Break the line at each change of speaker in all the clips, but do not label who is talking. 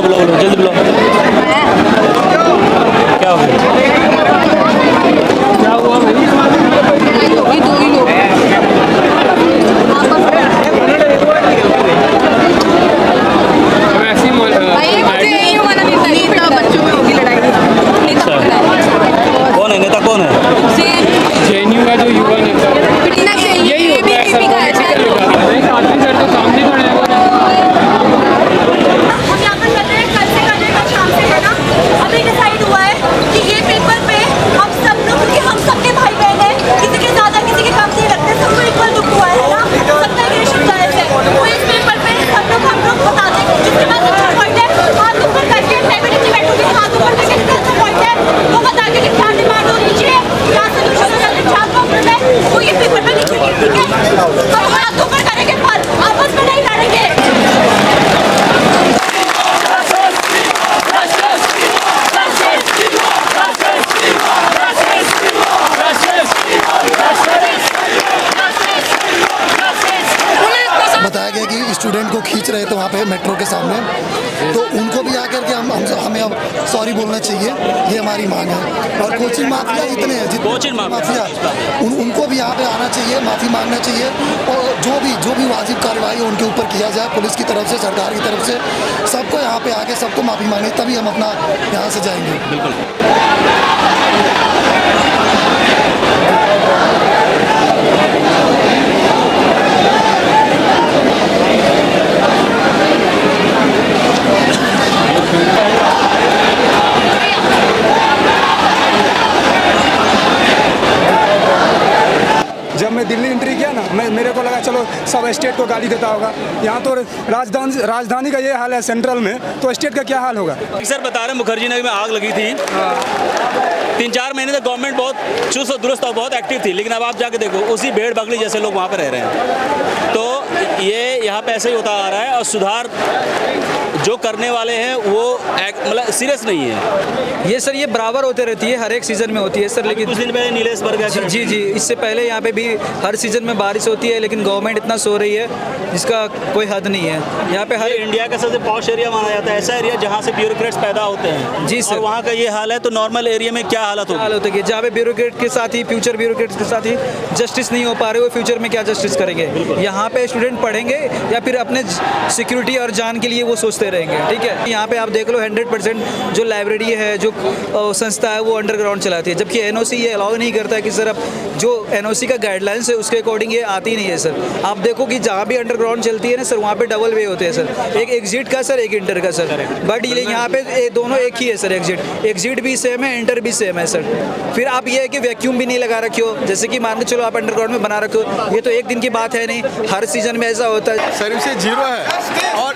बोलो बोलो जल्दी बोलो। क्या हो गया? क्या हुआ भाई? कौन है नेता, कौन है?
जेएनयू का जो युवा नेता यही होता है सर, पॉलिटिकल साथी सर तो सामने खड़े हैं।
हम यहाँ पर कर रहे हैं, कल से कर रहे हैं, कल शाम से है ना। अभी डिसाइड हुआ है कि ये पेपर पे हम सब लोग, क्योंकि हम सबके भाई बहन हैं, किसी के ज़्यादा किसी के कम नहीं रखते, सबको इक्वल दुख हुआ है ना, सबका एग्रीगेशन जायज़ है। तो इस पेपर पे हम लोग बता दें जिसके पास अच्छा पॉइंट है हाथ ऊपर करके, मैं भी नीचे बैठूंगी हाथ ऊपर करके, जिसका अच्छा पॉइंट है वो बता के कि क्या डिमांड हो नीचे क्या सोल्यूशन हो जाते चार प्रॉब्लम है वो ये पेपर पे लिखेंगे, ठीक है। तो हाथ ऊपर करेंगे, पर आपस में नहीं लड़ेंगे।
बताया गया कि स्टूडेंट को खींच रहे थे वहाँ पे मेट्रो के सामने, तो उनको भी आकर के हमें अब सॉरी बोलना चाहिए, ये हमारी मांग है। और कोचिंग माफिया जितने हैं,
कोचिंग
माफिया उनको भी यहाँ पे आना चाहिए, माफ़ी मांगना चाहिए, और जो भी वाजिब कार्रवाई है उनके ऊपर किया जाए, पुलिस की तरफ से, सरकार की तरफ से, सबको यहाँ पे आके सबको माफ़ी मांगनी, तभी हम अपना यहाँ से जाएंगे।
बिल्कुल।
जब मैं दिल्ली एंट्री किया ना, मेरे को लगा चलो सब स्टेट को गाली देता होगा। यहाँ तो राजधानी का ये हाल है सेंट्रल में, तो स्टेट का क्या हाल होगा?
सर बता रहे हैं मुखर्जी नगर में आग लगी थी। 3-4 महीने तक गवर्नमेंट बहुत चुस्त और दुरुस्त और बहुत एक्टिव थी, लेकिन अब आप जाके देखो उसी भेड़ बकरी जैसे लोग वहाँ पे रह रहे हैं। तो ये यहाँ पे ऐसे ही होता आ रहा है, और सुधार जो करने वाले हैं वो मतलब सीरियस नहीं है।
ये सर ये बराबर होते रहती है, हर एक सीज़न में होती है सर, लेकिन
कुछ दिन पहले नीलेश वर्ग
जी इससे पहले यहाँ पे भी हर सीज़न में बारिश होती है, लेकिन गवर्नमेंट इतना सो रही है जिसका कोई हद नहीं है। यहाँ पे हर
इंडिया का सबसे पॉश एरिया माना जाता है, ऐसा एरिया जहाँ से ब्यूरोक्रेट्स पैदा होते हैं।
जी सर,
वहाँ का ये हाल है, तो नॉर्मल एरिया में क्या हालत होगी?
जहाँ पे ब्यूरोक्रेट के साथ ही फ्यूचर ब्यूरोक्रेट्स के साथ ही जस्टिस नहीं हो पा रहे, वो फ्यूचर में क्या जस्टिस करेंगे? यहाँ पे स्टूडेंट पढ़ेंगे या फिर अपने सिक्योरिटी और जान के लिए वो सोचते रहेंगे, ठीक है। यहाँ पे आप देख लो 100% जो लाइब्रेरी है, जो संस्था है, वो अंडरग्राउंड चलाती है, जबकि एनओसी ये अलाउ नहीं करता है कि सर अब जो एनओसी का गाइडलाइंस है उसके अकॉर्डिंग ये आती नहीं है सर। आप देखो कि जहाँ भी अंडरग्राउंड चलती है ना सर, वहाँ पे डबल वे होते हैं सर, एक एग्जिट का सर, एक इंटर का सर, बट ये यहाँ पे दोनों एक ही है सर। एग्जिट भी सेम है, इंटर भी सेम है सर। फिर आप ये है कि वैक्यूम भी नहीं लगा रखे हो, जैसे कि मान के चलो आप अंडरग्राउंड में बना रखे हो, ये तो एक दिन की बात है नहीं, हर सीजन में ऐसा होता है।
सर्विसेज जीरो है और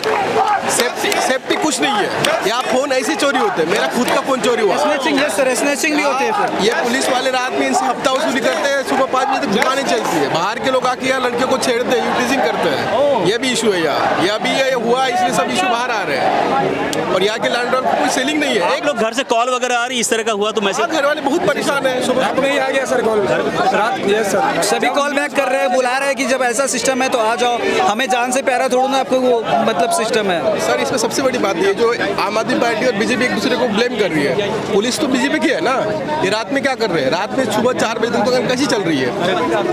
सेफ्टी कुछ नहीं है। यहाँ फोन ऐसे चोरी होते हैं, मेरा खुद का फोन चोरी हुआ।
स्नैचिंग भी होते हैं सर।
ये पुलिस वाले रात में इनसे हफ्ता वसूली करते हैं, सुबह 5 बजे तक दुकानें चलती है, बाहर के लोग आके यहाँ लड़कियों को छेड़ते हैं, यूटिजिंग करते हैं। ये भी इशू है यहाँ, यह भी ये हुआ, इसलिए सब इशू बाहर आ रहे हैं। और यहाँ के लैंडलॉर्ड को कोई सेलिंग नहीं है।
एक लोग घर से कॉल वगैरह आ रही इस तरह का हुआ तो मैसेज,
घर वाले बहुत परेशान है। सुबह
नहीं आ गया सर कॉल रात, यस सर,
सभी कॉल बैक कर रहे हैं, बुला रहे हैं कि जब ऐसा सिस्टम है तो आ जाओ, हमें जान से प्यारा थोड़ा ना आपको वो मतलब सिस्टम है
सर। इसमें सबसे बड़ी बात ये जो आम आदमी पार्टी और बीजेपी एक दूसरे को ब्लेम कर रही है। पुलिस तो बीजेपी की है ना, ये रात में क्या कर रहे हैं? रात में सुबह 4 बजे तक दुकान कैसी चल रही है?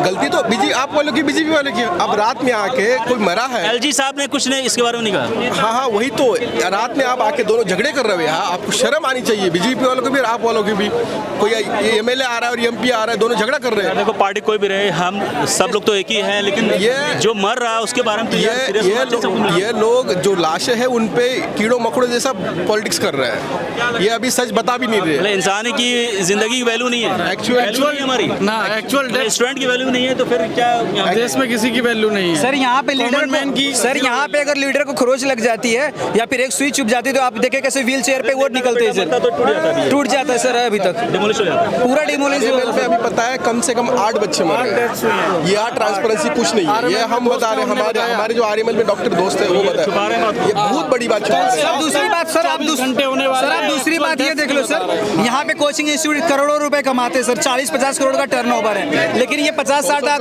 गलती तो आप वालों की, बीजेपी वालों की। अब रात में आके कोई मरा है,
एलजी साहब ने कुछ नहीं इसके बारे में नहीं कहा।
हाँ वही तो, रात में आप आके दोनों झगड़े कर रहे हो यहाँ, आपको शर्म आनी चाहिए, बीजेपी वालों को भी और आप वालों की भी। कोई एमएलए आ रहा है और एमपी आ रहा है, दोनों झगड़ा कर रहे हैं।
देखो पार्टी कोई भी रहे, हम सब लोग तो एक ही हैं, लेकिन ये जो मर रहा है उसके बारे में तो
ये लोग जो लाशें हैं उन पे कीड़ों मकोड़ों जैसा पॉलिटिक्स कर रहे हैं। ये अभी सच बता भी नहीं रहे।
इंसान की जिंदगी की वैल्यू नहीं है, एक्चुअल हमारी ना, एक्चुअल स्टूडेंट की वैल्यू नहीं है, तो फिर क्या
देश में किसी की वैल्यू नहीं है
सर। यहाँ पे लीडर की सर, यहाँ पे अगर लीडर को खरोच लग जाती है या फिर एक सुई चुप जाती है, तो आप देखें कैसे व्हील चेयर पे वो निकलते हैं सर, टूट जाता है सर। अभी तक डिमोलिश हो जाता है, पूरा डिमोलिश हो जाता है।
अभी पता है कम से कम 8 बच्चे मर गए। यहाँ ट्रांसपेरेंसी कुछ नहीं है, ये हम बता रहे हैं। हमारे जो आरएमएल में डॉक्टर दोस्त है वो बता रहे हैं, ये बहुत बड़ी बात है।
दूसरी बात सर, आप दूसरी बात ये देख लो सर, यहाँ पे कोचिंग इंस्टीट्यूट करोड़ों रुपए कमाते हैं सर, 40-50 करोड़ का टर्नओवर है, लेकिन ये 50-60 लाख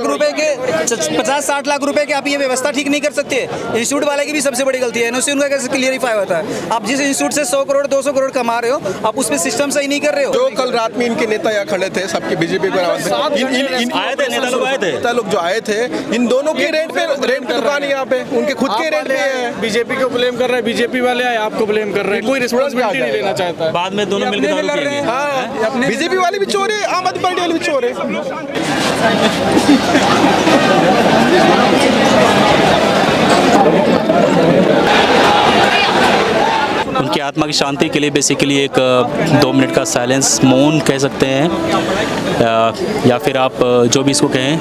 रुपए के आप ये व्यवस्था ठीक नहीं कर सकते। इंस्टीट्यूट वाले की भी सबसे बड़ी गलती है, एनओसी उनका कैसे क्लियरिफाई होता है? आप जिस इंस्टीट्यूट से 100 करोड़ 200 करोड़ कमा रहे हो, आप उसमें सिस्टम सही नहीं कर रहे हो।
जो कल रात में इनके नेता यहाँ खड़े थे, सबके बीजेपी पर आवाज
आए थे नेता लोग आए थे,
नेता लोग जो आए थे, इन दोनों के रेंट की दुकान है यहाँ पे, उनके खुद के रेंट पे है।
बीजेपी को ब्लेम कर रहे हैं, बीजेपी वाले आए आपको ब्लेम कर रहे हैं, कोई रिस्पांसिबिलिटी नहीं लेना चाहता है।
बाद में दोनों मिलकर दारू पिएंगे।
हाँ, बीजेपी वाले भी चोर है, आम आदमी पार्टी वाले भी चोर है।
उनकी आत्मा की शांति के लिए बेसिकली एक 2 मिनट का साइलेंस मौन कह सकते हैं, या फिर आप जो भी इसको कहें।